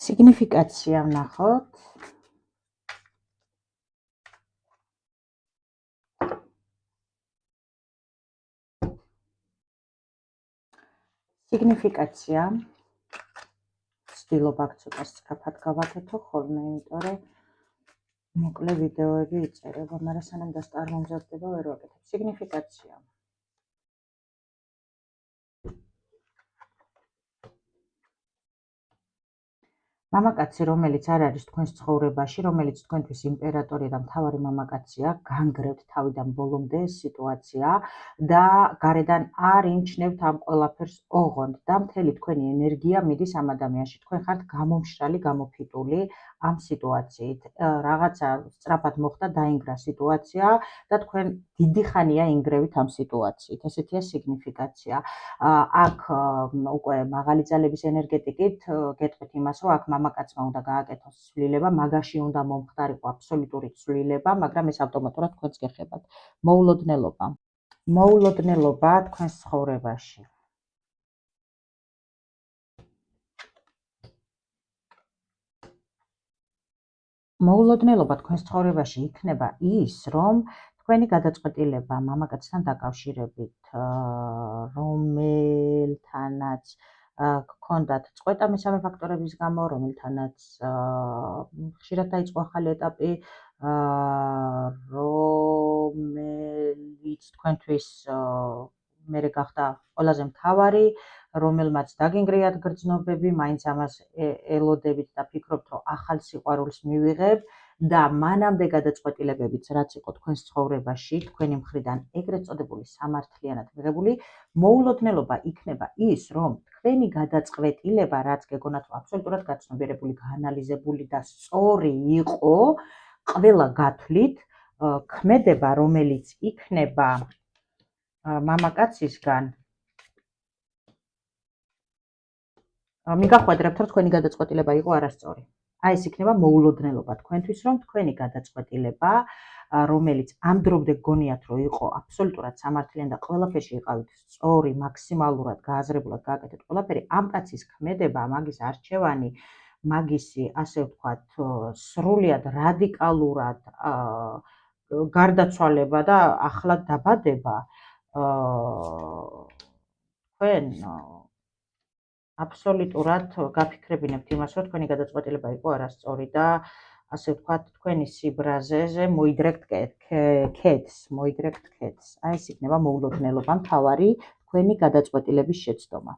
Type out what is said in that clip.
სიგნიფიკაცია ვნახოთ. სიგნიფიკაცია ვცდილობ აქ ცოტა სწრაფად გავაკეთო ხოლმე, იმიტომ რომ მოკლე ვიდეოები იწერება, მაგრამ სანამ დასტარმომზადდება ვერ ვაკეთებ. სიგნიფიკაცია მამაკაცი, რომელიც არ არის თქვენს ცხოვრებაში, რომელიც თქვენთვის იმპერატორი და მთავარი მამაკაცია, განგრევთ თავიდან ბოლომდე ეს სიტუაცია და გარედან არ იმჩნევთ ამ ყველაფერს ოღონდ და მთელი თქვენი ენერგია მიდის ამ ადამიანში. თქვენ ხართ გამომშრალი, გამოფიტული ამ სიტუაციით. რაღაცა სწრაფად მოხდა, დაინგრა სიტუაცია და თქვენ დიდი ხანია ინგრევით ამ სიტუაციით. ესეთია სიგნიფიკაცია. აქ უკვე მაღალი ძალების ენერგეტიკით გეტყვით იმას, რომ აქ მამაკაცმა უნდა გააკეთოს ცვლილება, მაგაში უნდა მომხდარიყო აბსოლუტური ცვლილება, მაგრამ ეს ავტომატურად თქვენს გეხებათ. მოულოდნელობა თქვენს ცხოვრებაში. მოულოდნელობა თქვენს ცხოვრებაში იქნება ის, რომ თქვენი გადაწყვეტილება მამაკაცთან დაკავშირებით, რომელთანაც გქონდათ წყვეტა მესამე ფაქტორების გამო, რომელთანაც ხშირად დაიწყო ახალი ეტაპი, რომელიც თქვენთვის მერე გახდა ყველაზე მთავარი, რომელმაც დაგინგრიათ გრძნობები, მაინც ამას ელოდებით და ფიქრობთ, რომ ახალ სიყვარულს მივიღებ და მანამდე გადაწყვეტილებებიც, რაც იყო თქვენს ცხოვრებაში, თქვენი მხრიდან ეგრეთ წოდებული სამართლიანად მიღებული, მოულოდნელობა იქნება ის, რომ თქვენი გადაწყვეტილება, რაც გეგონათ, რომ აბსოლუტურად გაცნობიერებული, გაანალიზებული და სწორი იყო, ყველა გათვლით, ქმედება, რომელიც იქნება მამაკაცისგან, მიგახვედრებთ, რომ თქვენი გადაწყვეტილება იყო არასწორი. აი ეს იქნება მოულოდნელობა თქვენთვის, რომ თქვენი გადაწყვეტილება, რომელიც ამ დრომდე გგონიათ, რომ იყო აბსოლუტურად სამართლიანი და ყველაფერში იყავით სწორი, მაქსიმალურად გააზრებულად გააკეთეთ ყველაფერი, ამ კაცის ქმედება, მაგის არჩევანი, მაგისი, ასე ვთქვათ, სრულიად რადიკალურად გარდაცვალება და ახლად დაბადება, თქვენ აბსოლუტურად გაფიქრებინებთ იმას, რომ თქვენი გადაწყვეტილება იყო არასწორი და ასე ვთქვათ, თქვენი სიბრაზეზე მოიდრეკთ ქედს. აი ეს იქნება მოულოდნელობა, მთავარი თქვენი გადაწყვეტილების შეცდომა.